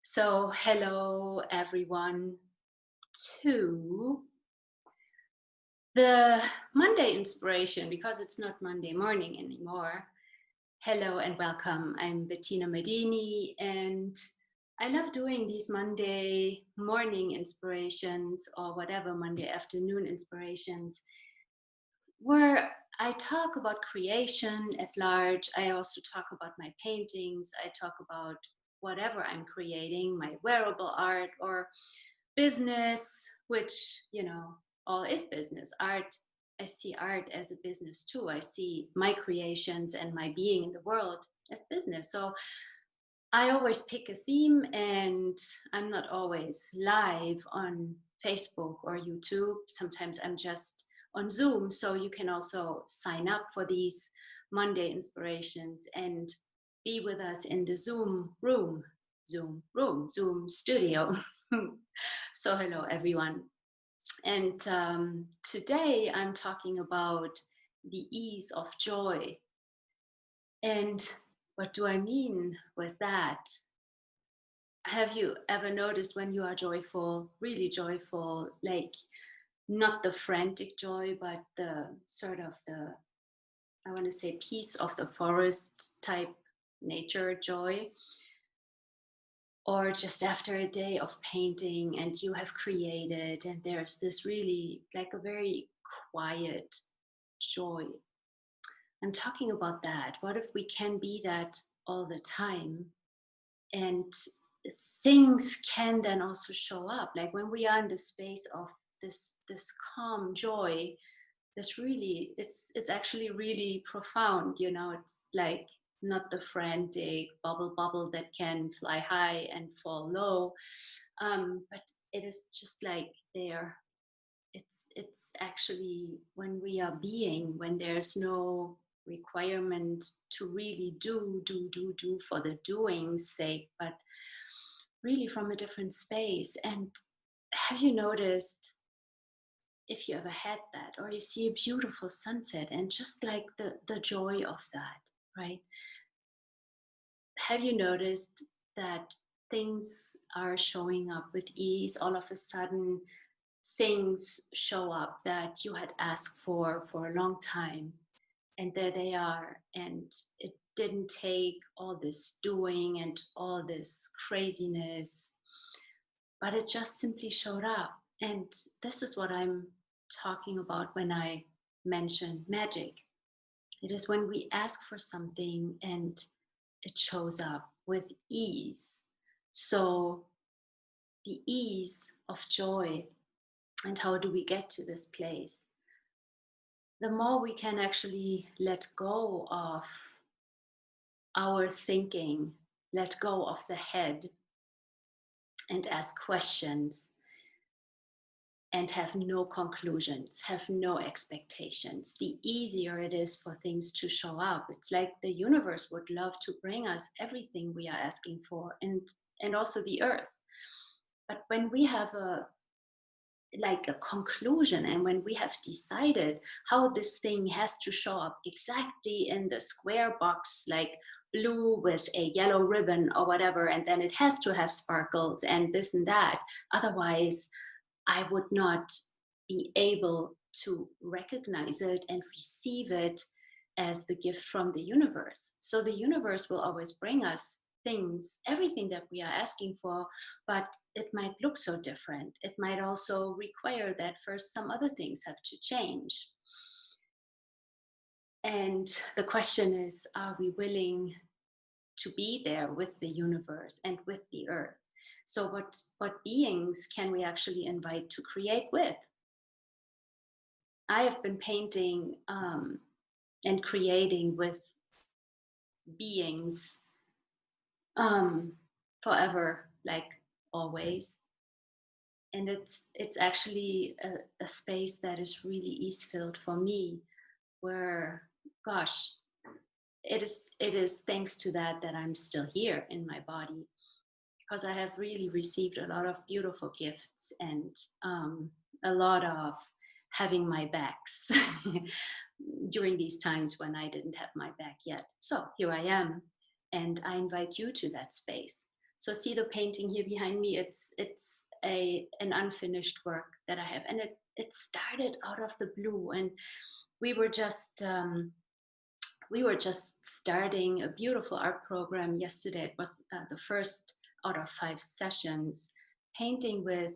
So, hello everyone to the Monday inspiration because it's not Monday morning anymore. Hello and welcome. I'm Bettina Madini, and I love doing these Monday morning inspirations or whatever Monday afternoon inspirations where I talk about creation at large. I also talk about my paintings. I talk about whatever I'm creating, my wearable art or business, which, all is business. Art, I see art as a business too. I see my creations and my being in the world as business. So I always pick a theme, and I'm not always live on Facebook or YouTube. Sometimes I'm just on Zoom. So you can also sign up for these Monday inspirations and be with us in the Zoom studio. So, hello, everyone. And today I'm talking about the ease of joy. And what do I mean with that? Have you ever noticed when you are joyful, really joyful, like not the frantic joy, but the sort of I want to say, peace of the forest type nature joy? Or just after a day of painting and you have created, and there's this really like a very quiet joy. I'm talking about that. What if we can be that all the time? And things can then also show up, like when we are in the space of this calm joy. This really, it's actually really profound. It's like not the frantic bubble that can fly high and fall low, but it is just like there. It's actually when we are being, when there's no requirement to really do for the doing's sake, but really from a different space. And have you noticed, if you ever had that, or you see a beautiful sunset and just like the joy of that, right? Have you noticed that things are showing up with ease? All of a sudden, things show up that you had asked for a long time, and there they are. And it didn't take all this doing and all this craziness, but it just simply showed up. And this is what I'm talking about when I mention magic. It is when we ask for something and it shows up with ease. So, the ease of joy. And how do we get to this place? The more we can actually let go of our thinking, let go of the head, and ask questions, and have no conclusions, have no expectations, the easier it is for things to show up. It's like the universe would love to bring us everything we are asking for, and also the earth. But when we have a conclusion, and when we have decided how this thing has to show up exactly in the square box, like blue with a yellow ribbon or whatever, and then it has to have sparkles and this and that, otherwise I would not be able to recognize it and receive it as the gift from the universe. So the universe will always bring us things, everything that we are asking for, but it might look so different. It might also require that first some other things have to change. And the question is, are we willing to be there with the universe and with the earth? So what beings can we actually invite to create with? I have been painting and creating with beings um, forever, like always. And it's actually a space that is really ease filled for me, where, gosh, it is thanks to that I'm still here in my body, because I have really received a lot of beautiful gifts, and a lot of having my backs during these times when I didn't have my back yet. So here I am, and I invite you to that space. So see the painting here behind me. It's an unfinished work that I have, and it started out of the blue. And we were just starting a beautiful art program yesterday. It was the first out of 5 sessions, painting with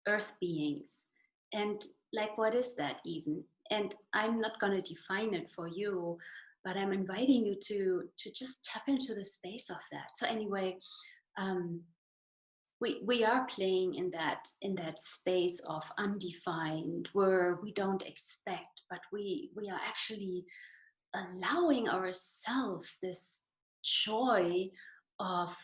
earth beings. And like, what is that even? And I'm not going to define it for you, but I'm inviting you to just tap into the space of that. So anyway, um, we are playing in that space of undefined, where we don't expect, but we are actually allowing ourselves this joy of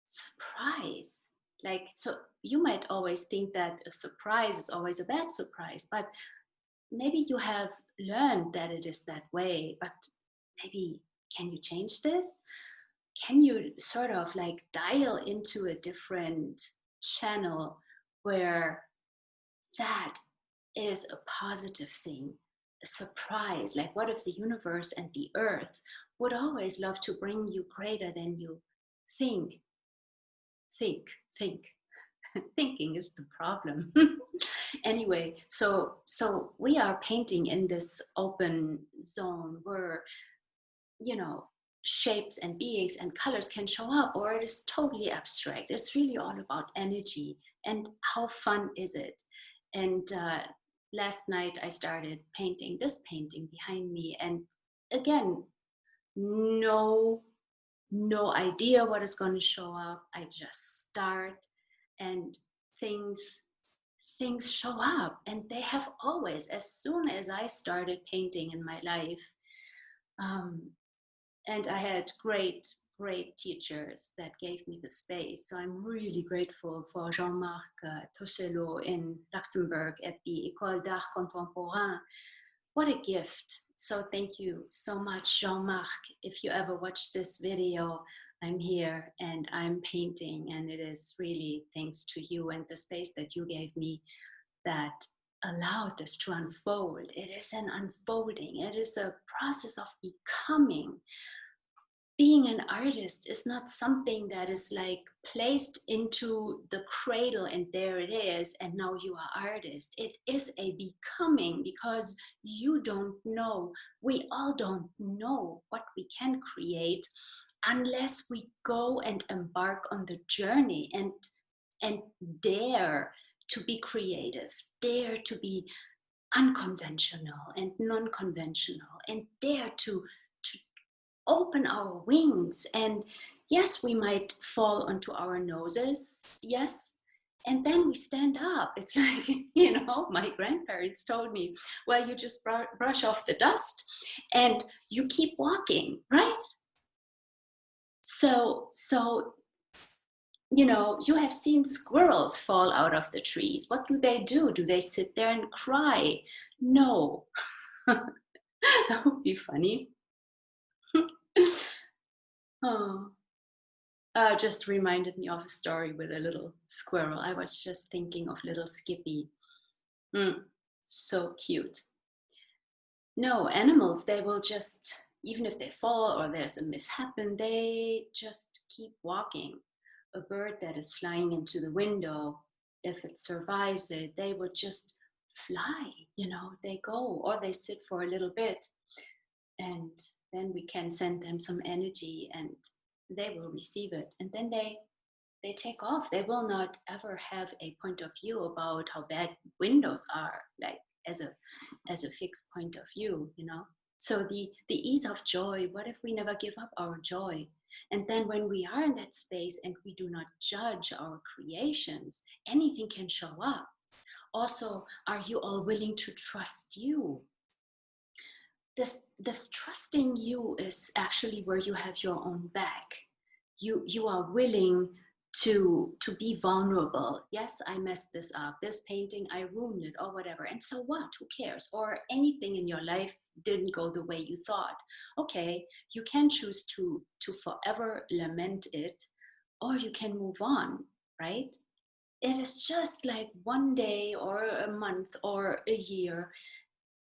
surprise. Like, so you might always think that a surprise is always a bad surprise, but maybe you have learned that it is that way. But maybe, can you change this? Can you sort of like dial into a different channel where that is a positive thing, a surprise? Like, what if the universe and the earth would always love to bring you greater than you think? Think. Thinking is the problem. Anyway, so we are painting in this open zone where, you know, shapes and beings and colors can show up, or it is totally abstract. It's really all about energy and how fun is it. And last night I started painting this painting behind me, and again, no idea what is going to show up. I just start, and things show up, and they have always, as soon as I started painting in my life. And I had great teachers that gave me the space. So I'm really grateful for Jean-Marc Tosello in Luxembourg at the École d'Art Contemporain. What a gift. So thank you so much, Jean-Marc. If you ever watch this video, I'm here and I'm painting, and it is really thanks to you and the space that you gave me that allowed this to unfold. It is an unfolding. It is a process of becoming. Being an artist is not something that is like placed into the cradle and there it is, and now you are artist. It is a becoming, because you don't know, we all don't know what we can create unless we go and embark on the journey and dare to be creative, dare to be unconventional and non-conventional, and dare to open our wings. And yes, we might fall onto our noses, yes, and then we stand up. It's like, my grandparents told me, well, you just brush off the dust and you keep walking, right? So you have seen squirrels fall out of the trees. What do? Do they sit there and cry? No. That would be funny. Oh, just reminded me of a story with a little squirrel. I was just thinking of little Skippy. So cute. No, animals, they will just, even if they fall or there's a mishap, they just keep walking. A bird that is flying into the window, if it survives it, they would just fly, they go, or they sit for a little bit, and then we can send them some energy and they will receive it, and then they take off. They will not ever have a point of view about how bad windows are, like as a fixed point of view. So the ease of joy, what if we never give up our joy? And then when we are in that space and we do not judge our creations, anything can show up. Also, are you all willing to trust you? This trusting you is actually where you have your own back. You are willing to be vulnerable. Yes, I messed this up. This painting, I ruined it, or whatever. And so what? Who cares? Or anything in your life didn't go the way you thought. Okay, you can choose to forever lament it, or you can move on, right? It is just like one day or a month or a year,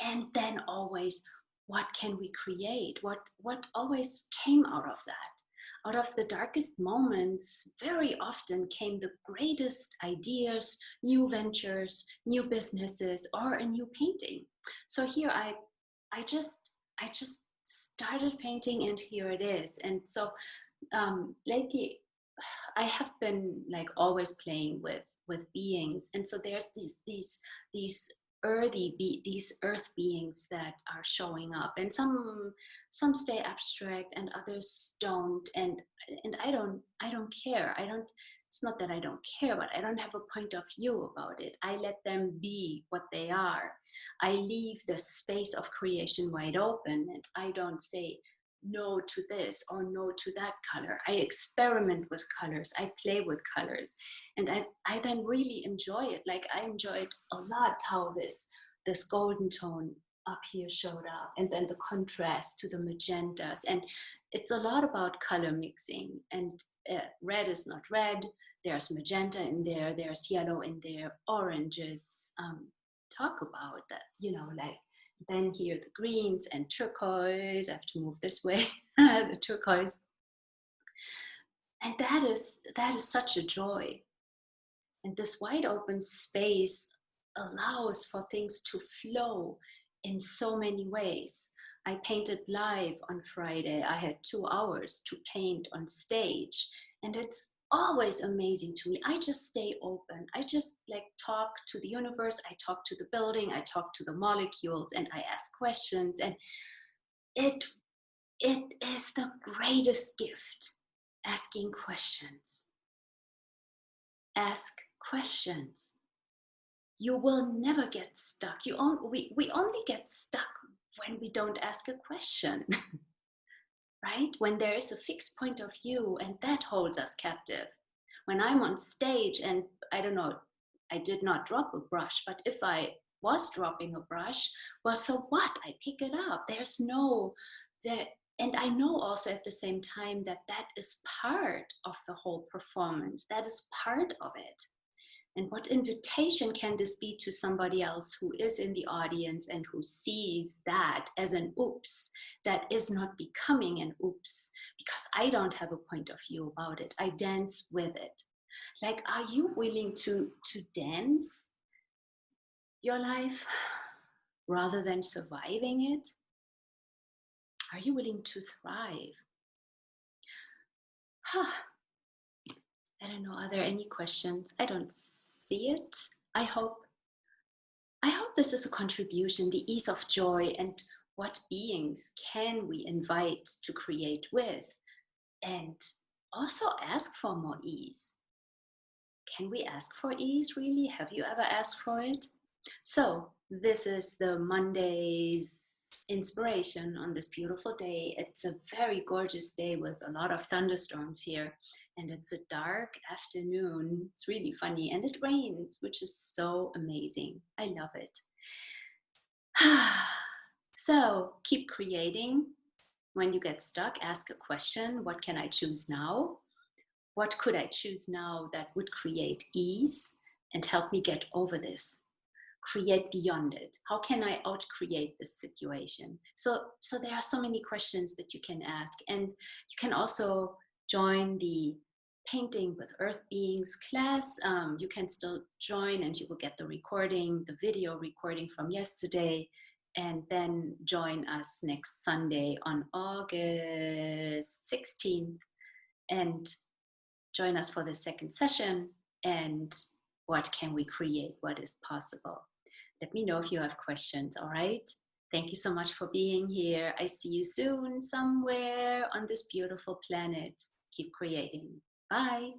and then always, what can we create? What always came out of that? out of the darkest moments, very often came the greatest ideas, new ventures, new businesses, or a new painting. So here I just started painting, and here it is. And so lately I have been like always playing with beings, and so there's these these earth beings that are showing up, and some stay abstract and others don't, and I don't care. I don't. It's not that I don't care, but I don't have a point of view about it. I let them be what they are. I leave the space of creation wide open, and I don't say no to this or no to that color. I experiment with colors. I play with colors. And I then really enjoy it. Like I enjoyed a lot how this golden tone up here showed up, and then the contrast to the magentas. And it's a lot about color mixing. And red is not red. There's magenta in there. There's yellow in there. Oranges. Talk about that, like then here the greens and turquoise. I have to move this way. The turquoise, and that is such a joy. And this wide open space allows for things to flow in so many ways. I painted live on Friday. I had 2 hours to paint on stage, and it's always amazing to me. I just stay open. I just like talk to the universe. I talk to the building. I talk to the molecules, and I ask questions. And it it is the greatest gift. Asking questions. Ask questions. You will never get stuck. We only get stuck when we don't ask a question. Right? When there is a fixed point of view, and that holds us captive. When I'm on stage and I don't know, I did not drop a brush, but if I was dropping a brush, well, so what? I pick it up. There's no, there, and I know also at the same time that that is part of the whole performance. That is part of it. And what invitation can this be to somebody else who is in the audience and who sees that as an oops, that is not becoming an oops, because I don't have a point of view about it. I dance with it. Like, are you willing to dance your life rather than surviving it? Are you willing to thrive? Huh. I don't know. Are there any questions? I don't see it. I hope this is a contribution, the ease of joy, and what beings can we invite to create with, and also ask for more ease. Can we ask for ease, really? Have you ever asked for it? So this is the Monday's inspiration on this beautiful day. It's a very gorgeous day with a lot of thunderstorms here, and it's a dark afternoon. It's really funny, and it rains, which is so amazing. I love it. So keep creating. When you get stuck, ask a question. What can I choose now? What could I choose now that would create ease and help me get over this? Create beyond it. How can I out-create this situation? So there are so many questions that you can ask, and you can also join the Painting with Earth Beings class. You can still join, and you will get the recording, the video recording from yesterday, and then join us next Sunday on August 16th, and join us for the second session. And what can we create? What is possible? Let me know if you have questions, all right? Thank you so much for being here. I see you soon somewhere on this beautiful planet. Keep creating. Bye.